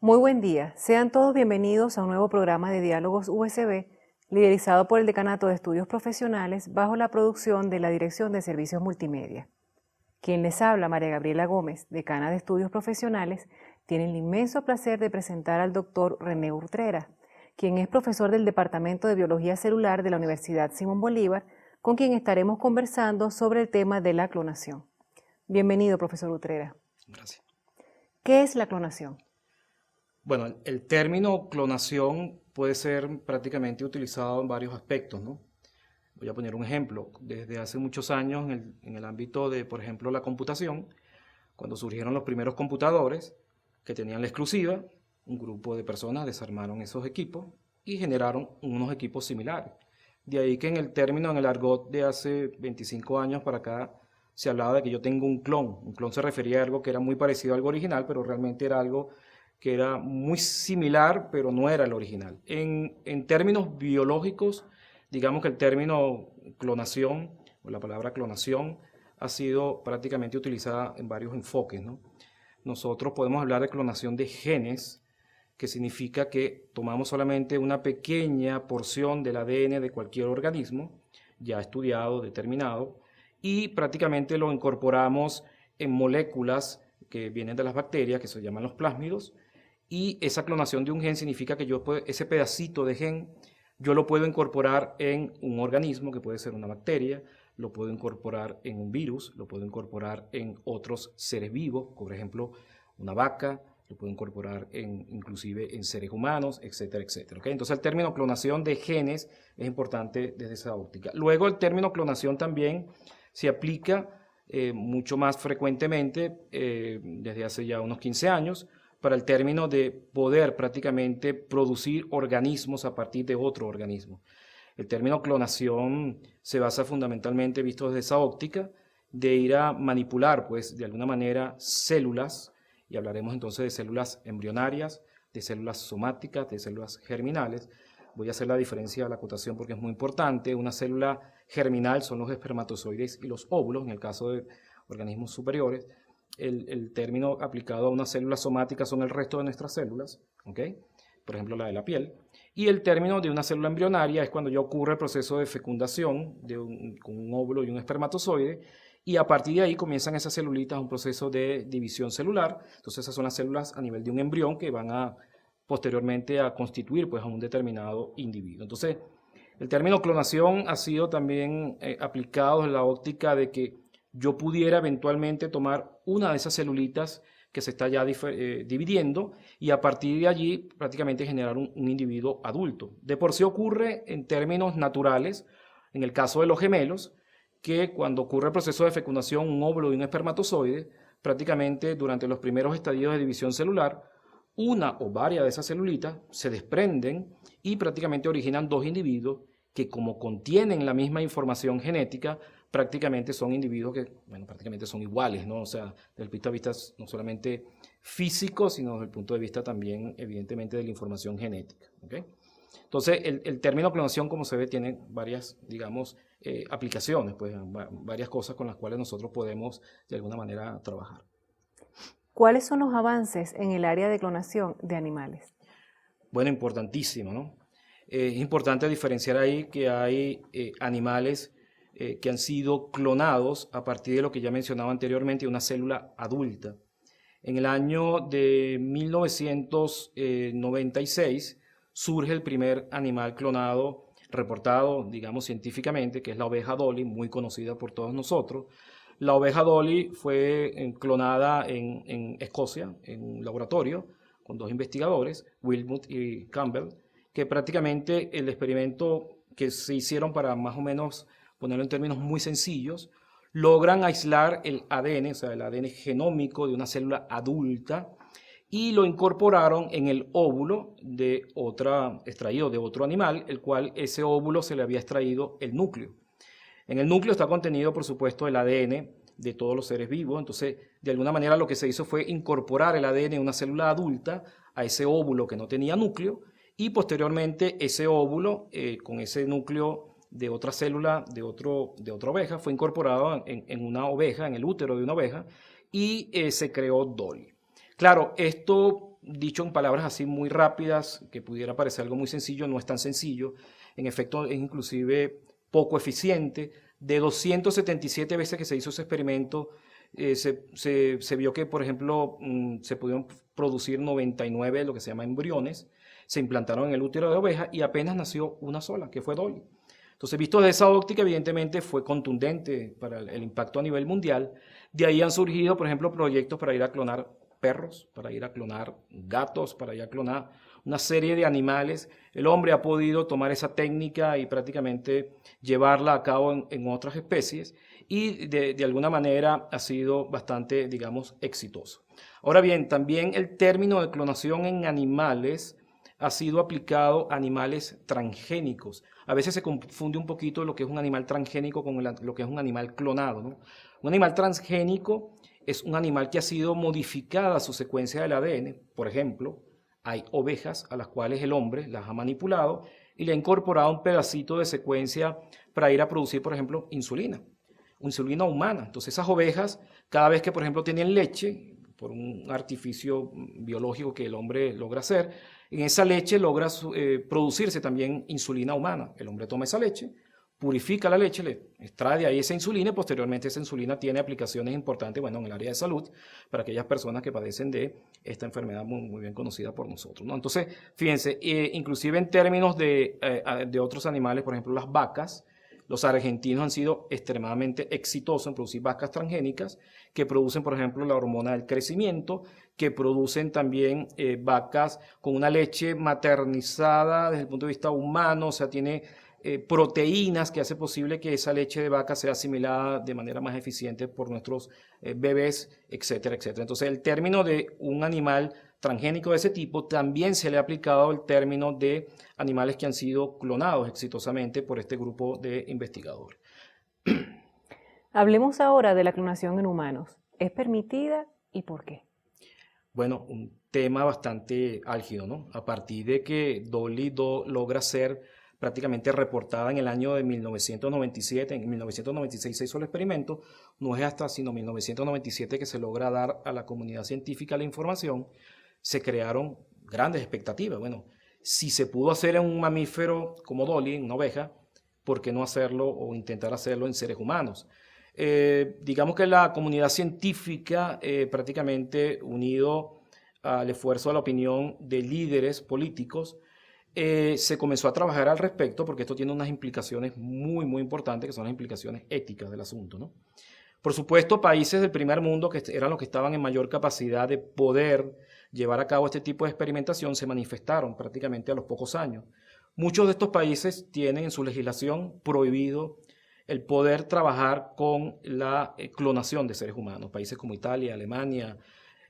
Muy buen día, sean todos bienvenidos a un nuevo programa de Diálogos USB, liderizado por el Decanato de Estudios Profesionales bajo la producción de la Dirección de Servicios Multimedia. Quien les habla, María Gabriela Gómez, decana de Estudios Profesionales, tiene el inmenso placer de presentar al doctor René Utrera, quien es profesor del Departamento de Biología Celular de la Universidad Simón Bolívar, con quien estaremos conversando sobre el tema de la clonación. Bienvenido, profesor Utrera. Gracias. ¿Qué es la clonación? Bueno, el término clonación puede ser prácticamente utilizado en varios aspectos, ¿no? Voy a poner un ejemplo. Desde hace muchos años en el ámbito de, por ejemplo, la computación, cuando surgieron los primeros computadores que tenían la exclusiva, un grupo de personas desarmaron esos equipos y generaron unos equipos similares. De ahí que en el término, en el argot de hace 25 años para acá, se hablaba de que yo tengo un clon. Un clon se refería a algo que era muy parecido a algo original, pero realmente era algo que era muy similar, pero no era el original. En términos biológicos, digamos que el término clonación, o la palabra clonación, ha sido prácticamente utilizada en varios enfoques, ¿no? Nosotros podemos hablar de clonación de genes, que significa que tomamos solamente una pequeña porción del ADN de cualquier organismo, ya estudiado, determinado, y prácticamente lo incorporamos en moléculas que vienen de las bacterias, que se llaman los plásmidos, y esa clonación de un gen significa que ese pedacito de gen yo lo puedo incorporar en un organismo, que puede ser una bacteria, lo puedo incorporar en un virus, lo puedo incorporar en otros seres vivos, por ejemplo, una vaca, lo puedo incorporar inclusive en seres humanos, etcétera, etcétera. ¿Okay? Entonces el término clonación de genes es importante desde esa óptica. Luego el término clonación también se aplica mucho más frecuentemente desde hace ya unos 15 años para el término de poder prácticamente producir organismos a partir de otro organismo. El término clonación se basa fundamentalmente, visto desde esa óptica, de ir a manipular, pues, de alguna manera células, y hablaremos entonces de células embrionarias, de células somáticas, de células germinales. Voy a hacer la diferencia, la acotación, porque es muy importante. Una célula germinal son los espermatozoides y los óvulos, en el caso de organismos superiores. El término aplicado a una célula somática son el resto de nuestras células, ¿okay? Por ejemplo la de la piel. Y el término de una célula embrionaria es cuando ya ocurre el proceso de fecundación con un óvulo y un espermatozoide, y a partir de ahí comienzan esas celulitas un proceso de división celular. Entonces esas son las células a nivel de un embrión que van a posteriormente a constituir pues a un determinado individuo. Entonces el término clonación ha sido también aplicado en la óptica de que yo pudiera eventualmente tomar una de esas celulitas que se está ya dividiendo y a partir de allí prácticamente generar un individuo adulto. De por sí ocurre en términos naturales, en el caso de los gemelos, que cuando ocurre el proceso de fecundación, un óvulo y un espermatozoide, prácticamente durante los primeros estadios de división celular, una o varias de esas celulitas se desprenden y prácticamente originan dos individuos que, como contienen la misma información genética, prácticamente son individuos que, bueno, prácticamente son iguales, ¿no? O sea, desde el punto de vista no solamente físico, sino desde el punto de vista también, evidentemente, de la información genética, ¿okay? Entonces, el término clonación, como se ve, tiene varias, digamos, aplicaciones, pues, varias cosas con las cuales nosotros podemos, de alguna manera, trabajar. ¿Cuáles son los avances en el área de clonación de animales? Bueno, importantísimo, ¿no? Es importante diferenciar ahí que hay animales que han sido clonados a partir de lo que ya mencionaba anteriormente, una célula adulta. En el año de 1996 surge el primer animal clonado reportado, digamos, científicamente, que es la oveja Dolly, muy conocida por todos nosotros. La oveja Dolly fue clonada en Escocia, en un laboratorio, con dos investigadores, Wilmot y Campbell, que prácticamente el experimento que se hicieron para más o menos ponerlo en términos muy sencillos, logran aislar el ADN, o sea, el ADN genómico de una célula adulta, y lo incorporaron en el óvulo extraído de otro animal, el cual ese óvulo se le había extraído el núcleo. En el núcleo está contenido, por supuesto, el ADN de todos los seres vivos. Entonces, de alguna manera lo que se hizo fue incorporar el ADN de una célula adulta a ese óvulo que no tenía núcleo, y posteriormente ese óvulo con ese núcleo de otra célula de otra oveja fue incorporado en una oveja, en el útero de una oveja, y se creó Dolly. Claro, esto dicho en palabras así muy rápidas, que pudiera parecer algo muy sencillo, no es tan sencillo. En efecto, es inclusive poco eficiente. De 277 veces que se hizo ese experimento, se vio que, por ejemplo, se pudieron producir 99 de lo que se llama embriones, se implantaron en el útero de oveja y apenas nació una sola, que fue Dolly. Entonces, visto desde esa óptica, evidentemente fue contundente para el impacto a nivel mundial. De ahí han surgido, por ejemplo, proyectos para ir a clonar perros, para ir a clonar gatos, para ir a clonar una serie de animales. El hombre ha podido tomar esa técnica y prácticamente llevarla a cabo en otras especies y de alguna manera ha sido bastante, digamos, exitoso. Ahora bien, también el término de clonación en animales ha sido aplicado a animales transgénicos. A veces se confunde un poquito lo que es un animal transgénico con lo que es un animal clonado, ¿no? Un animal transgénico es un animal que ha sido modificada su secuencia del ADN. Por ejemplo, hay ovejas a las cuales el hombre las ha manipulado y le ha incorporado un pedacito de secuencia para ir a producir, por ejemplo, insulina humana. Entonces esas ovejas, cada vez que, por ejemplo, tienen leche, por un artificio biológico que el hombre logra hacer, en esa leche logra producirse también insulina humana. El hombre toma esa leche, purifica la leche, le extrae de ahí esa insulina y posteriormente esa insulina tiene aplicaciones importantes, bueno, en el área de salud para aquellas personas que padecen de esta enfermedad muy bien conocida por nosotros, ¿no? Entonces, fíjense, inclusive en términos de otros animales, por ejemplo, las vacas, los argentinos han sido extremadamente exitosos en producir vacas transgénicas que producen, por ejemplo, la hormona del crecimiento, que producen también vacas con una leche maternizada desde el punto de vista humano, o sea, tiene proteínas que hace posible que esa leche de vaca sea asimilada de manera más eficiente por nuestros bebés, etcétera, etcétera. Entonces, el término de un animal transgénico de ese tipo también se le ha aplicado el término de animales que han sido clonados exitosamente por este grupo de investigadores. Hablemos ahora de la clonación en humanos. ¿Es permitida y por qué? Bueno, un tema bastante álgido, ¿no? A partir de que Dolly logra ser prácticamente reportada en el año de 1997, en 1996 se hizo el experimento, no es hasta sino 1997 que se logra dar a la comunidad científica la información, se crearon grandes expectativas. Bueno, si se pudo hacer en un mamífero como Dolly, en una oveja, ¿por qué no hacerlo o intentar hacerlo en seres humanos? Digamos que la comunidad científica, prácticamente unido al esfuerzo de la opinión de líderes políticos, se comenzó a trabajar al respecto porque esto tiene unas implicaciones muy importantes que son las implicaciones éticas del asunto, ¿no? Por supuesto, países del primer mundo, que eran los que estaban en mayor capacidad de poder llevar a cabo este tipo de experimentación, se manifestaron prácticamente a los pocos años. Muchos de estos países tienen en su legislación prohibido el poder trabajar con la clonación de seres humanos. Países como Italia, Alemania,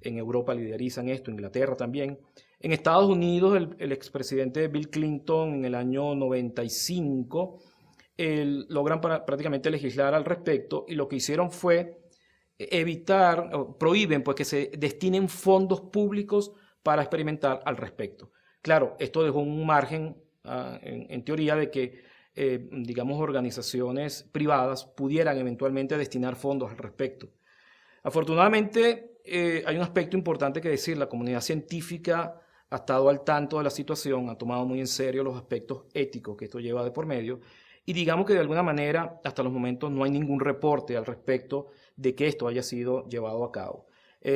en Europa liderizan esto, Inglaterra también. En Estados Unidos, el expresidente Bill Clinton en el año 95 logran prácticamente legislar al respecto y lo que hicieron fue evitar, prohíben pues que se destinen fondos públicos para experimentar al respecto. Claro, esto dejó un margen en teoría de que digamos organizaciones privadas pudieran eventualmente destinar fondos al respecto. Afortunadamente hay un aspecto importante que decir, la comunidad científica ha estado al tanto de la situación, ha tomado muy en serio los aspectos éticos que esto lleva de por medio y digamos que de alguna manera hasta los momentos no hay ningún reporte al respecto de que esto haya sido llevado a cabo.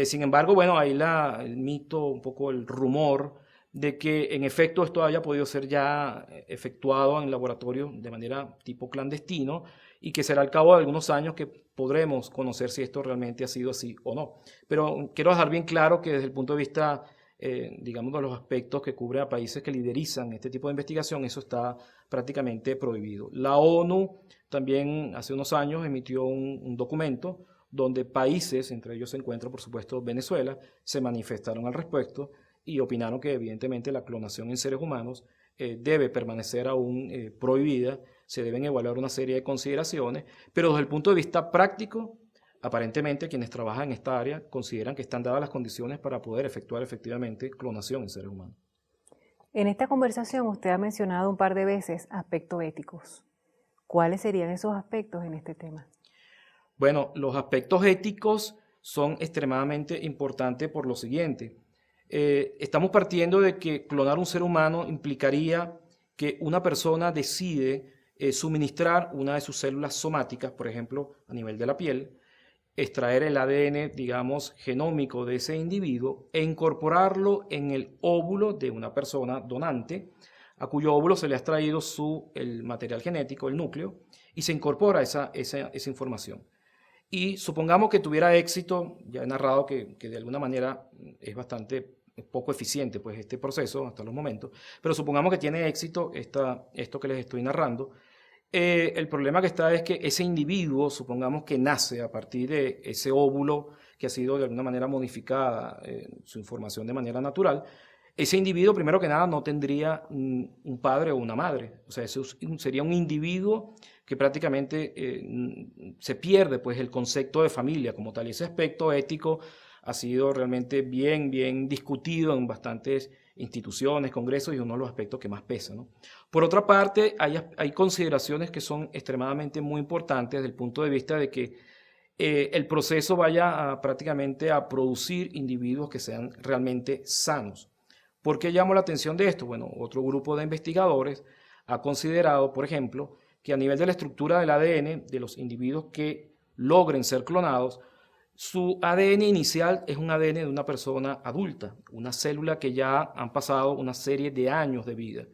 Sin embargo, bueno, hay el mito, un poco el rumor de que en efecto esto haya podido ser ya efectuado en laboratorio de manera tipo clandestino y que será al cabo de algunos años que podremos conocer si esto realmente ha sido así o no. Pero quiero dejar bien claro que desde el punto de vista digamos, de los aspectos que cubre a países que liderizan este tipo de investigación, eso está prácticamente prohibido. La ONU también hace unos años emitió un documento donde países, entre ellos se encuentra por supuesto Venezuela, se manifestaron al respecto y opinaron que evidentemente la clonación en seres humanos debe permanecer aún prohibida, se deben evaluar una serie de consideraciones, pero desde el punto de vista práctico, aparentemente quienes trabajan en esta área consideran que están dadas las condiciones para poder efectuar efectivamente clonación en seres humanos. En esta conversación usted ha mencionado un par de veces aspectos éticos. ¿Cuáles serían esos aspectos en este tema? Bueno, los aspectos éticos son extremadamente importantes por lo siguiente. Estamos partiendo de que clonar un ser humano implicaría que una persona decide suministrar una de sus células somáticas, por ejemplo, a nivel de la piel, extraer el ADN, digamos, genómico de ese individuo e incorporarlo en el óvulo de una persona donante, a cuyo óvulo se le ha extraído el material genético, el núcleo, y se incorpora esa información. Y supongamos que tuviera éxito, ya he narrado que de alguna manera es bastante poco eficiente pues, este proceso hasta los momentos, pero supongamos que tiene éxito esto que les estoy narrando. El problema que está es que ese individuo, supongamos que nace a partir de ese óvulo que ha sido de alguna manera modificada, su información de manera natural, ese individuo, primero que nada, no tendría un padre o una madre. O sea, eso sería un individuo que prácticamente se pierde pues, el concepto de familia como tal. Y ese aspecto ético ha sido realmente bien discutido en bastantes instituciones, congresos, y uno de los aspectos que más pesa, ¿no? Por otra parte, hay consideraciones que son extremadamente muy importantes desde el punto de vista de que el proceso vaya prácticamente a producir individuos que sean realmente sanos. ¿Por qué llamo la atención de esto? Bueno, otro grupo de investigadores ha considerado, por ejemplo, que a nivel de la estructura del ADN de los individuos que logren ser clonados, su ADN inicial es un ADN de una persona adulta, una célula que ya han pasado una serie de años de vida.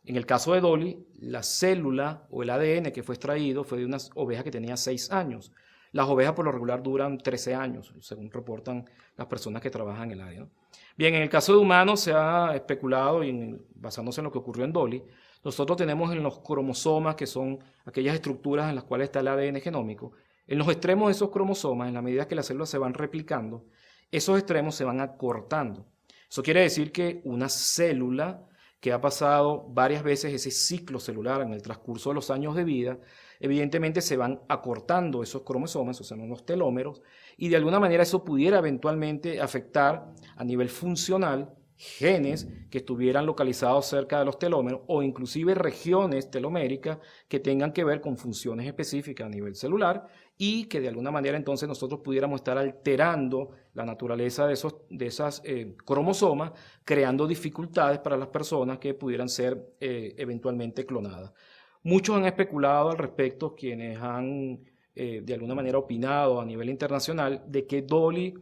En el caso de Dolly, la célula o el ADN que fue extraído fue de una oveja que tenía 6 años. Las ovejas por lo regular duran 13 años, según reportan las personas que trabajan en el área, ¿no? Bien, en el caso de humanos se ha especulado, y basándose en lo que ocurrió en Dolly, nosotros tenemos en los cromosomas, que son aquellas estructuras en las cuales está el ADN genómico, en los extremos de esos cromosomas, en la medida que las células se van replicando, esos extremos se van acortando. Eso quiere decir que una célula que ha pasado varias veces ese ciclo celular en el transcurso de los años de vida, evidentemente se van acortando esos cromosomas, o sea, los telómeros, y de alguna manera eso pudiera eventualmente afectar a nivel funcional genes que estuvieran localizados cerca de los telómeros o inclusive regiones teloméricas que tengan que ver con funciones específicas a nivel celular y que de alguna manera entonces nosotros pudiéramos estar alterando la naturaleza de esas cromosomas, creando dificultades para las personas que pudieran ser eventualmente clonadas. Muchos han especulado al respecto, quienes han de alguna manera opinado a nivel internacional de que Dolly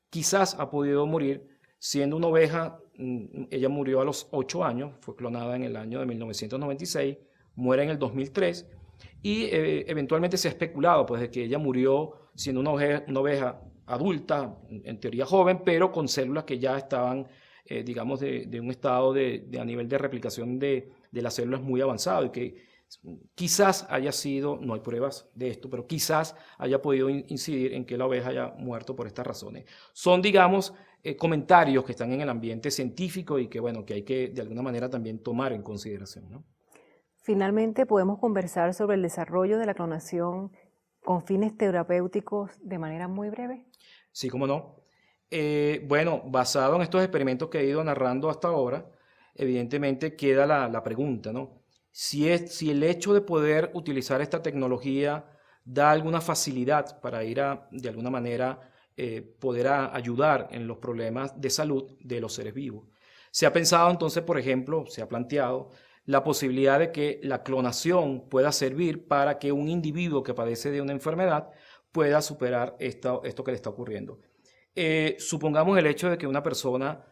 quizás ha podido morir siendo una oveja. Ella murió a los 8 años, fue clonada en el año de 1996, muere en el 2003 y eventualmente se ha especulado pues, de que ella murió siendo una oveja adulta, en teoría joven, pero con células que ya estaban, digamos, de un estado a nivel de replicación de las células muy avanzado y que quizás haya sido, no hay pruebas de esto, pero quizás haya podido incidir en que la oveja haya muerto por estas razones. Son, digamos, comentarios que están en el ambiente científico y que, bueno, que hay que de alguna manera también tomar en consideración, ¿no? Finalmente, podemos conversar sobre el desarrollo de la clonación con fines terapéuticos de manera muy breve. Sí, cómo no. Bueno, basado en estos experimentos que he ido narrando hasta ahora, evidentemente queda la pregunta, ¿no? Si el hecho de poder utilizar esta tecnología da alguna facilidad para ir de alguna manera, poder ayudar en los problemas de salud de los seres vivos. Se ha pensado entonces, por ejemplo, se ha planteado la posibilidad de que la clonación pueda servir para que un individuo que padece de una enfermedad pueda superar esto que le está ocurriendo. Supongamos el hecho de que una persona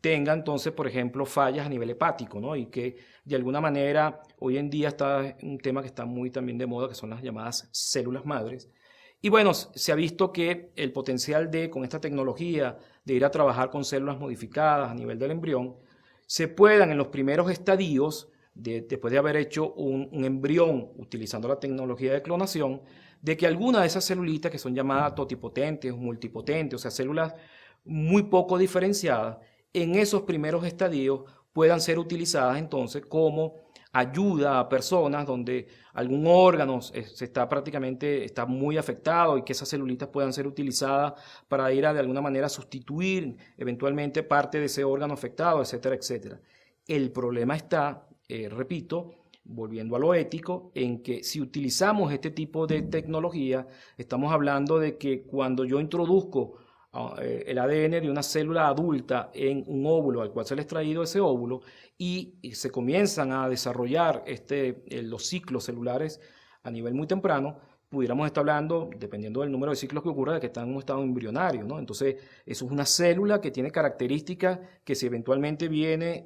tenga entonces, por ejemplo, fallas a nivel hepático, ¿no? Y que de alguna manera hoy en día está un tema que está muy también de moda, que son las llamadas células madres. Y bueno, se ha visto que el potencial con esta tecnología de ir a trabajar con células modificadas a nivel del embrión, se puedan en los primeros estadios, después de haber hecho un embrión utilizando la tecnología de clonación, de que algunas de esas celulitas que son llamadas totipotentes o multipotentes, o sea, células muy poco diferenciadas, en esos primeros estadios puedan ser utilizadas entonces como ayuda a personas donde algún órgano está muy afectado y que esas celulitas puedan ser utilizadas para ir de alguna manera sustituir eventualmente parte de ese órgano afectado, etcétera, etcétera. El problema está, repito, volviendo a lo ético, en que si utilizamos este tipo de tecnología, estamos hablando de que cuando yo introduzco el ADN de una célula adulta en un óvulo al cual se le ha extraído ese óvulo y se comienzan a desarrollar los ciclos celulares a nivel muy temprano, pudiéramos estar hablando, dependiendo del número de ciclos que ocurra, de que está en un estado embrionario, ¿no? Entonces, eso es una célula que tiene características que si eventualmente viene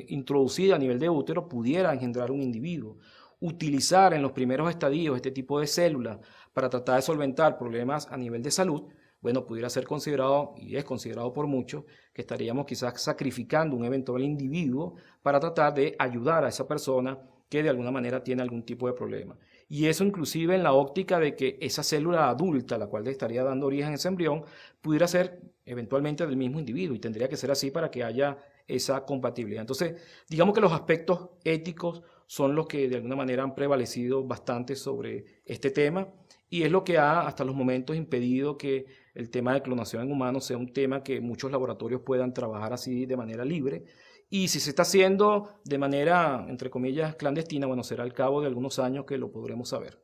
introducida a nivel de útero, pudiera engendrar un individuo. Utilizar en los primeros estadios este tipo de células para tratar de solventar problemas a nivel de salud, bueno, pudiera ser considerado, y es considerado por muchos, que estaríamos quizás sacrificando un eventual individuo para tratar de ayudar a esa persona que de alguna manera tiene algún tipo de problema. Y eso inclusive en la óptica de que esa célula adulta, la cual le estaría dando origen a ese embrión, pudiera ser eventualmente del mismo individuo y tendría que ser así para que haya esa compatibilidad. Entonces, digamos que los aspectos éticos son los que de alguna manera han prevalecido bastante sobre este tema y es lo que ha hasta los momentos impedido que el tema de clonación en humanos sea un tema que muchos laboratorios puedan trabajar así de manera libre. Y si se está haciendo de manera, entre comillas, clandestina, bueno, será al cabo de algunos años que lo podremos saber.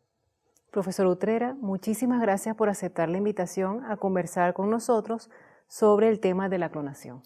Profesor Utrera, muchísimas gracias por aceptar la invitación a conversar con nosotros sobre el tema de la clonación.